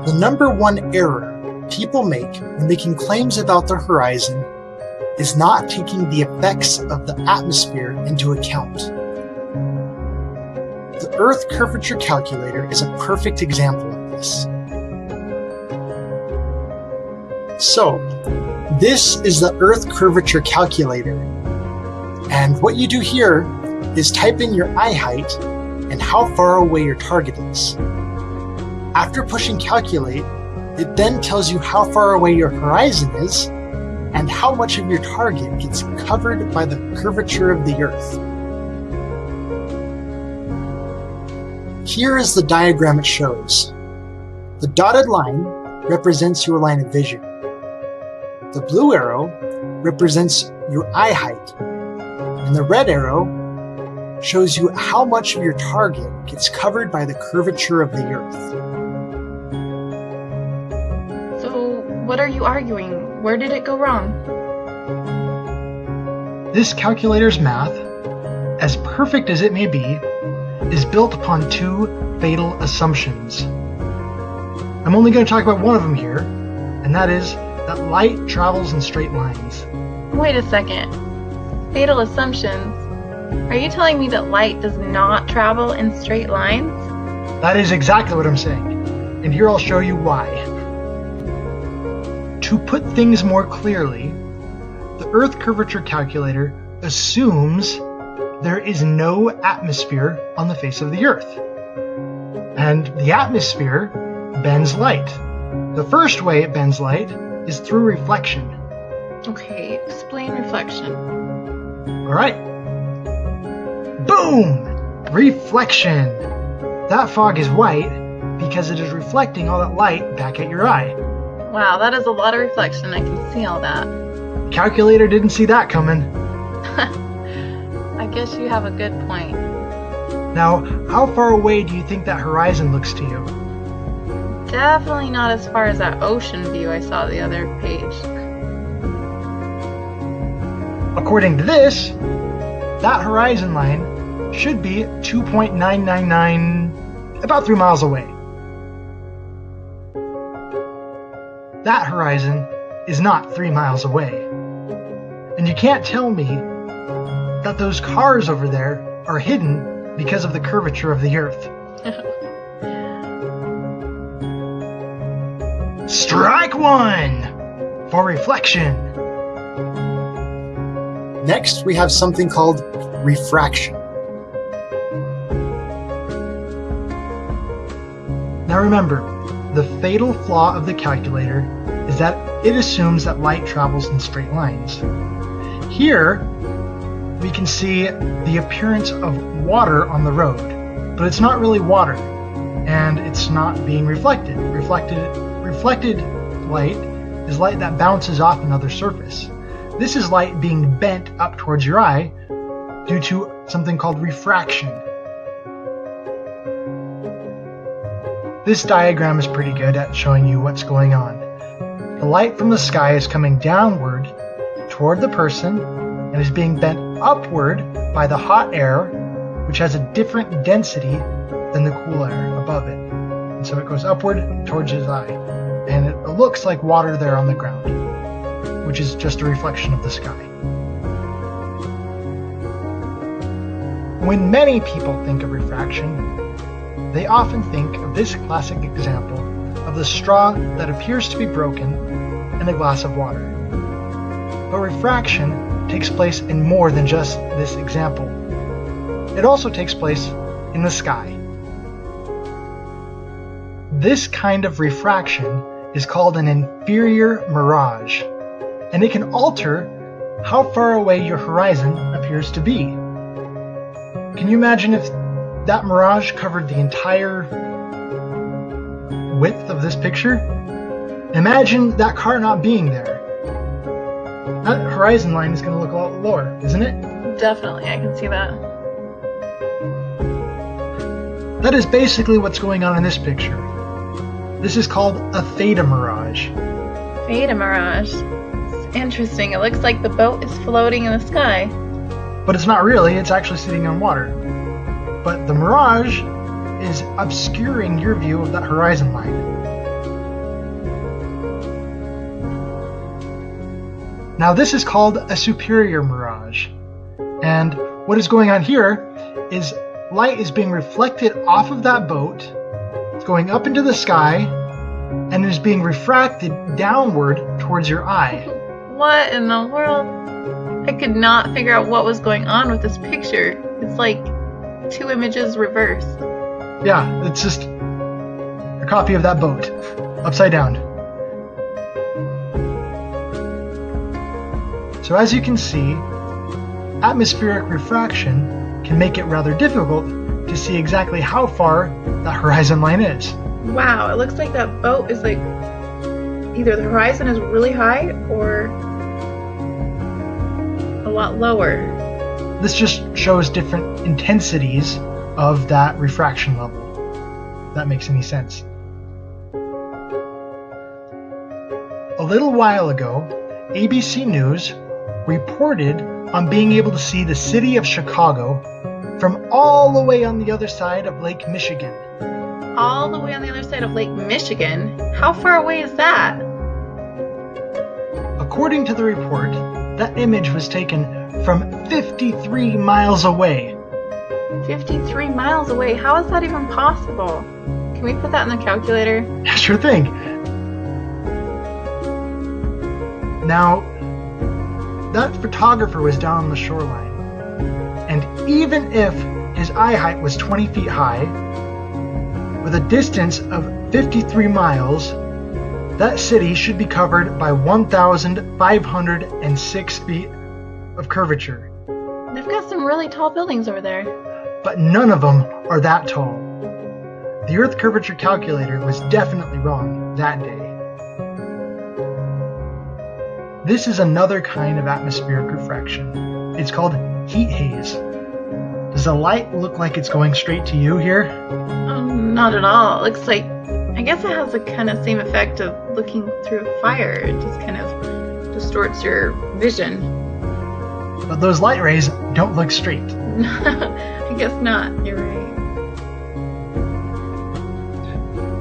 The number one error people make when making claims about the horizon is not taking the effects of the atmosphere into account. The Earth Curvature Calculator is a perfect example of this. So, this is the Earth Curvature Calculator, and what you do here is type in your eye height and how far away your target is. After pushing calculate, it then tells you how far away your horizon is and how much of your target gets covered by the curvature of the Earth. Here is the diagram it shows. The dotted line represents your line of vision. The blue arrow represents your eye height, and the red arrow shows you how much of your target gets covered by the curvature of the Earth. So, what are you arguing? Where did it go wrong? This calculator's math, as perfect as it may be, is built upon two fatal assumptions. I'm only going to talk about one of them here, and that is that light travels in straight lines. Wait a second. Fatal assumptions? Are you telling me that light does not travel in straight lines? That is exactly what I'm saying, and here I'll show you why. To put things more clearly, the Earth Curvature Calculator assumes there is no atmosphere on the face of the Earth. And the atmosphere bends light. The first way it bends light is through reflection. Okay, explain reflection. Alright. Boom! Reflection! That fog is white because it is reflecting all that light back at your eye. Wow, that is a lot of reflection. I can see all that. The calculator didn't see that coming. I guess you have a good point. Now, how far away do you think that horizon looks to you? Definitely not as far as that ocean view I saw the other page. According to this, that horizon line should be 2.999, about 3 miles away. That horizon is not 3 miles away. And you can't tell me that those cars over there are hidden because of the curvature of the Earth. Strike one for reflection. Next, we have something called refraction. Now remember, the fatal flaw of the calculator is that it assumes that light travels in straight lines. Here, we can see the appearance of water on the road, but it's not really water, and it's not being reflected. Reflected light is light that bounces off another surface. This is light being bent up towards your eye due to something called refraction. This diagram is pretty good at showing you what's going on. The light from the sky is coming downward toward the person and is being bent upward by the hot air, which has a different density than the cool air above it. And so it goes upward towards his eye. And it looks like water there on the ground, which is just a reflection of the sky. When many people think of refraction, they often think of this classic example of the straw that appears to be broken in a glass of water. But refraction takes place in more than just this example. It also takes place in the sky. This kind of refraction is called an inferior mirage, and it can alter how far away your horizon appears to be. Can you imagine if that mirage covered the entire width of this picture? Imagine that car not being there. That horizon line is going to look a lot lower, isn't it? Definitely, I can see that. That is basically what's going on in this picture. This is called a theta mirage. Theta mirage. It's interesting. It looks like the boat is floating in the sky. But it's not really, it's actually sitting on water. But the mirage is obscuring your view of that horizon line. Now this is called a superior mirage. And what is going on here is light is being reflected off of that boat, it's going up into the sky, and is being refracted downward towards your eye. What in the world? I could not figure out what was going on with this picture. It's like 2 images reversed. Yeah, it's just a copy of that boat, upside down. So as you can see, atmospheric refraction can make it rather difficult to see exactly how far that horizon line is. Wow, it looks like that boat is like either the horizon is really high or a lot lower. This just shows different intensities of that refraction level, if that makes any sense. A little while ago, ABC News reported on being able to see the city of Chicago from all the way on the other side of Lake Michigan. All the way on the other side of Lake Michigan? How far away is that? According to the report, that image was taken from 53 miles away. 53 miles away? How is that even possible? Can we put that in the calculator? Sure thing. Now, that photographer was down on the shoreline, and even if his eye height was 20 feet high, with a distance of 53 miles, that city should be covered by 1,506 feet of curvature. They've got some really tall buildings over there. But none of them are that tall. The Earth curvature calculator was definitely wrong that day. This is another kind of atmospheric refraction. It's called heat haze. Does the light look like it's going straight to you here? Not at all. It looks like, I guess it has the kind of same effect of looking through a fire. It just kind of distorts your vision. But those light rays don't look straight. I guess not. You're right.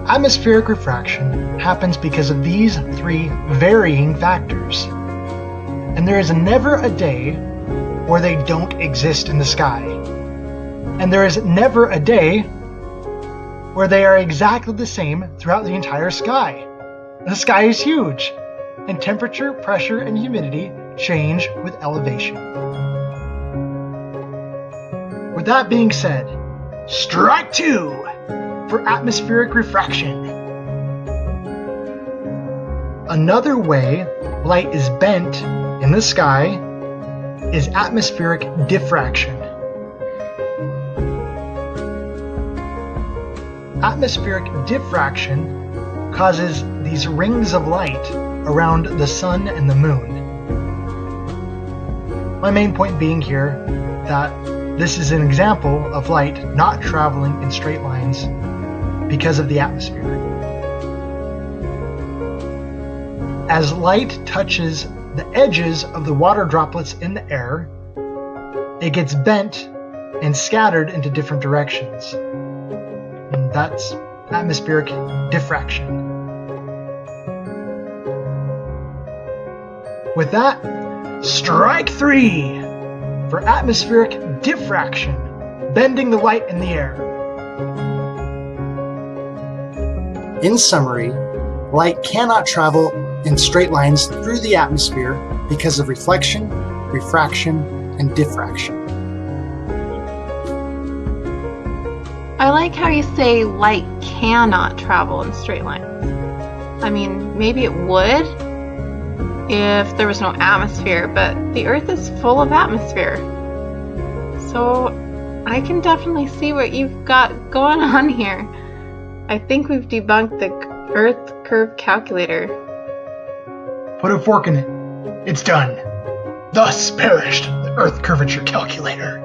Atmospheric refraction happens because of these 3 varying factors. And there is never a day where they don't exist in the sky. And there is never a day where they are exactly the same throughout the entire sky. The sky is huge, and temperature, pressure, and humidity change with elevation. With that being said, strike 2 for atmospheric refraction. Another way light is bent in the sky is atmospheric diffraction. Atmospheric diffraction causes these rings of light around the sun and the moon. My main point being here that this is an example of light not traveling in straight lines because of the atmosphere. As light touches the edges of the water droplets in the air, it gets bent and scattered into different directions. And that's atmospheric diffraction. With that, strike 3 for atmospheric diffraction, bending the light in the air. In summary, light cannot travel in straight lines through the atmosphere because of reflection, refraction, and diffraction. I like how you say light cannot travel in straight lines. I mean, maybe it would if there was no atmosphere, but the Earth is full of atmosphere. So I can definitely see what you've got going on here. I think we've debunked the Earth curve calculator. Put a fork in it. It's done. Thus perished the Earth curvature calculator.